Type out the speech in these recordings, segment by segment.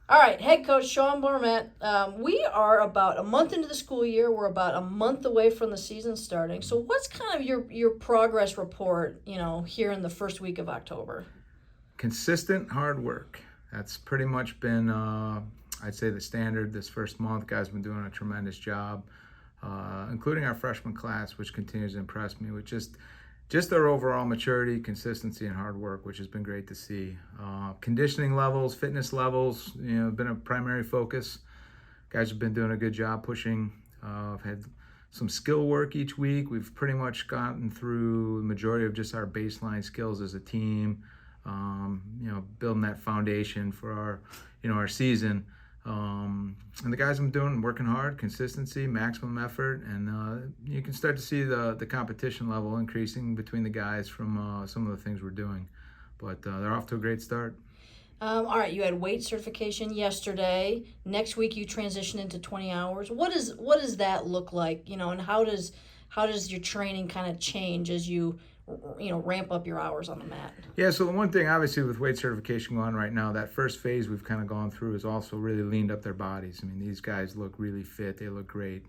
All right, head coach Sean Bormet. We are about a month into the school year. We're about a month away from the season starting. So, what's kind of your progress report? Here in the first week of October. Consistent hard work. That's pretty much been, I'd say, the standard this first month. Guys been doing a tremendous job, including our freshman class, which continues to impress me with just their overall maturity, consistency, and hard work, which has been great to see. Conditioning levels, fitness levels, have been a primary focus. Guys have been doing a good job pushing. I've had some skill work each week. We've pretty much gotten through the majority of just our baseline skills as a team. Building that foundation for our season. And the guys have been working hard, consistency, maximum effort, and you can start to see the competition level increasing between the guys from some of the things we're doing. But they're off to a great start. All right, you had weight certification yesterday. Next week you transition into 20 hours. What does that look like? And how does your training kind of change as you ramp up your hours on the mat? Yeah, so the one thing, obviously, with weight certification going on right now, that first phase we've kind of gone through has also really leaned up their bodies. I mean, these guys look really fit. They look great.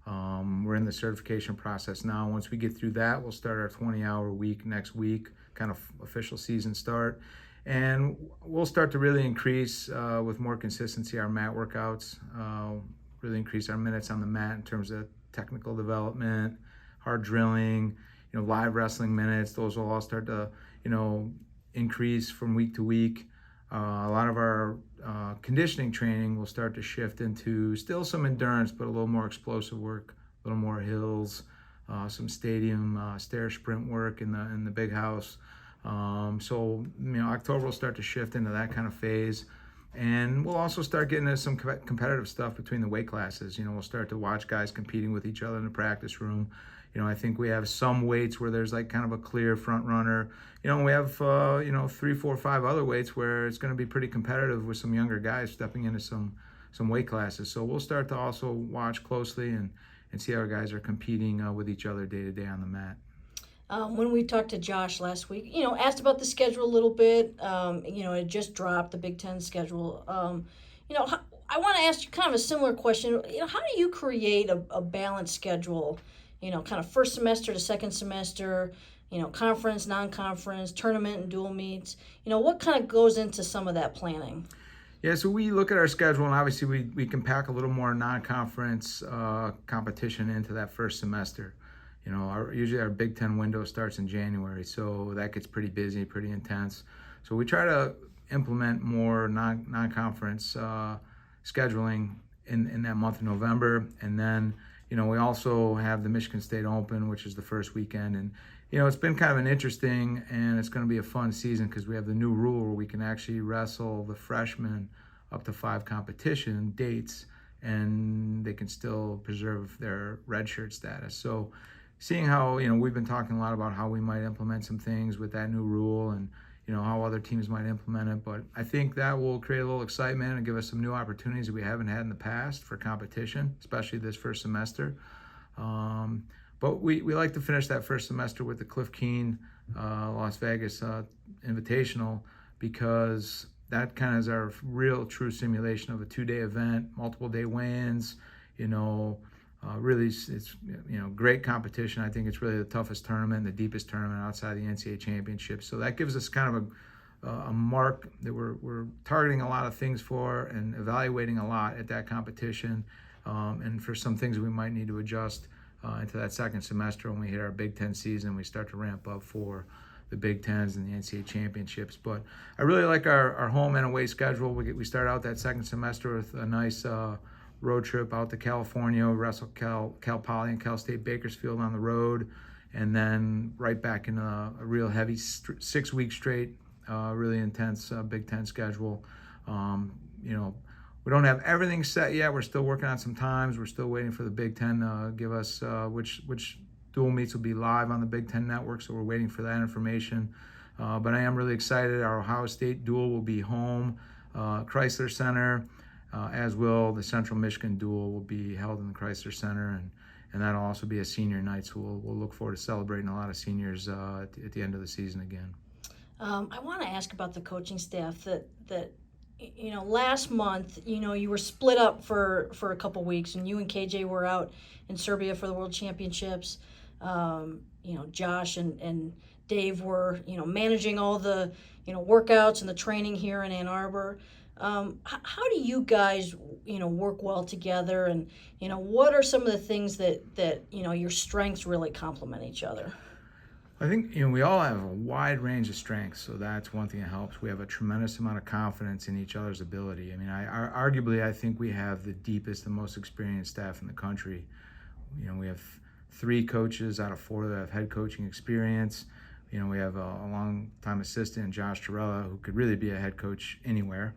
We're in the certification process now. Once we get through that, we'll start our 20-hour week next week, kind of official season start. And we'll start to really increase with more consistency our mat workouts, really increase our minutes on the mat in terms of technical development, hard drilling, live wrestling minutes. Those will all start to, increase from week to week. A lot of our conditioning training will start to shift into still some endurance, but a little more explosive work, a little more hills, some stadium stair sprint work in the big house. October will start to shift into that kind of phase. And we'll also start getting into some competitive stuff between the weight classes. We'll start to watch guys competing with each other in the practice room. I think we have some weights where there's like kind of a clear front runner. And we have, 3, 4, 5 other weights where it's going to be pretty competitive with some younger guys stepping into some weight classes. So we'll start to also watch closely and see how our guys are competing with each other day to day on the mat. When we talked to Josh last week, asked about the schedule a little bit. It just dropped the Big Ten schedule. I want to ask you kind of a similar question. How do you create a balanced schedule? Kind of first semester to second semester. Conference, non-conference, tournament, and dual meets. What kind of goes into some of that planning? Yeah, so we look at our schedule, and obviously we can pack a little more non-conference competition into that first semester. Usually our Big Ten window starts in January, so that gets pretty busy, pretty intense. So we try to implement more non-conference scheduling in that month of November, and then we also have the Michigan State Open, which is the first weekend, and it's been kind of an interesting, and it's going to be a fun season because we have the new rule where we can actually wrestle the freshmen up to 5 competition dates, and they can still preserve their redshirt status. So seeing how, we've been talking a lot about how we might implement some things with that new rule and, how other teams might implement it. But I think that will create a little excitement and give us some new opportunities that we haven't had in the past for competition, especially this first semester. But we like to finish that first semester with the Cliff Keen Las Vegas Invitational, because that kind of is our real true simulation of a 2-day event, multiple day weigh-ins, really, it's great competition. I think it's really the toughest tournament, the deepest tournament outside the NCAA championship. So that gives us kind of a mark that we're targeting a lot of things for and evaluating a lot at that competition. And for some things we might need to adjust into that second semester when we hit our Big Ten season, we start to ramp up for the Big Tens and the NCAA championships. But I really like our home and away schedule. We start out that second semester with a nice road trip out to California. We wrestle Cal Poly and Cal State Bakersfield on the road, and then right back in a real heavy 6 week straight, really intense Big Ten schedule. We don't have everything set yet. We're still working on some times. We're still waiting for the Big Ten to give us which dual meets will be live on the Big Ten network, so we're waiting for that information. But I am really excited. Our Ohio State duel will be home, Chrysler Center. As will the Central Michigan duel will be held in the Chrysler Center, and that'll also be a senior night, so we'll look forward to celebrating a lot of seniors at the end of the season again. I want to ask about the coaching staff that last month, you were split up for a couple weeks, and you and KJ were out in Serbia for the World Championships. Josh and Dave were, managing all the, workouts and the training here in Ann Arbor. How do you guys, work well together, and, what are some of the things that your strengths really complement each other? I think we all have a wide range of strengths, so that's one thing that helps. We have a tremendous amount of confidence in each other's ability. I mean, arguably I think we have the deepest and most experienced staff in the country. We have 3 coaches out of 4 that have head coaching experience. We have a long-time assistant, Josh Torella, who could really be a head coach anywhere.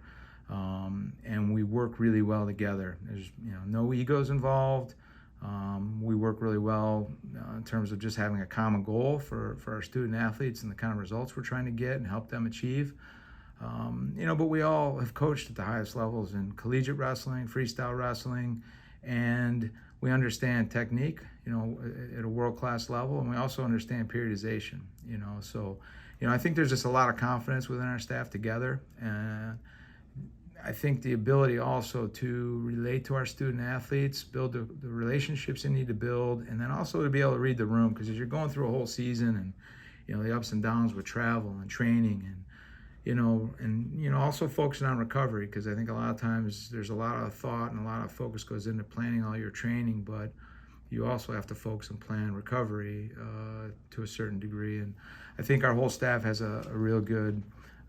And we work really well together. There's no egos involved. We work really well in terms of just having a common goal for our student athletes and the kind of results we're trying to get and help them achieve. But we all have coached at the highest levels in collegiate wrestling, freestyle wrestling, and we understand technique, at a world-class level, and we also understand periodization, So, I think there's just a lot of confidence within our staff together. And I think the ability also to relate to our student athletes, build the relationships you need to build, and then also to be able to read the room, because as you're going through a whole season and the ups and downs with travel and training and also focusing on recovery, because I think a lot of times there's a lot of thought and a lot of focus goes into planning all your training, but you also have to focus and plan recovery to a certain degree. And I think our whole staff has a real good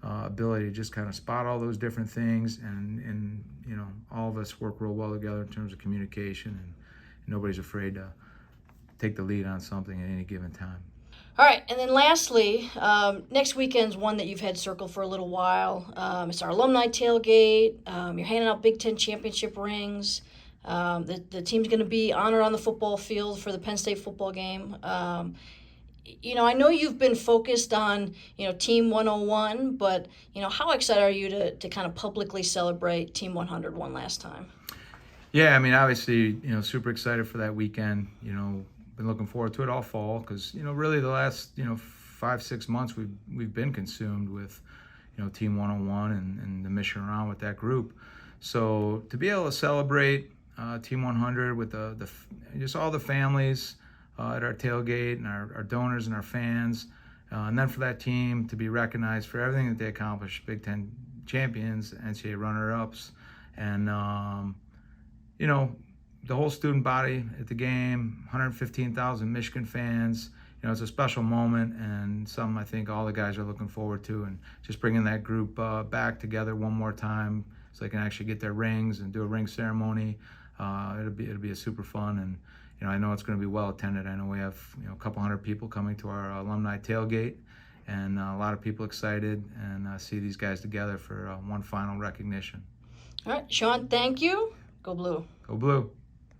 ability to just kind of spot all those different things, and all of us work real well together in terms of communication, and nobody's afraid to take the lead on something at any given time. All right, and then lastly, next weekend's one that you've had circled for a little while. It's our alumni tailgate. You're handing out Big Ten championship rings. The team's going to be honored on the football field for the Penn State football game. I know you've been focused on, Team 101, but, how excited are you to kind of publicly celebrate Team 100 one last time? Yeah, I mean, obviously, super excited for that weekend. Been looking forward to it all fall, because, really the last, 5-6 months we've been consumed with, Team 101 and the mission around with that group. So to be able to celebrate Team 100 with just all the families at our tailgate, and our donors and our fans, and then for that team to be recognized for everything that they accomplished, Big Ten champions, NCAA runner-ups, and the whole student body at the game, 115,000 Michigan fans. It's a special moment, and something I think all the guys are looking forward to, and just bringing that group back together one more time so they can actually get their rings and do a ring ceremony. It'll be a super fun, and I know it's going to be well attended. I know we have a couple hundred people coming to our alumni tailgate, and a lot of people excited, and see these guys together for one final recognition. All right, Sean, thank you. Go Blue. Go Blue.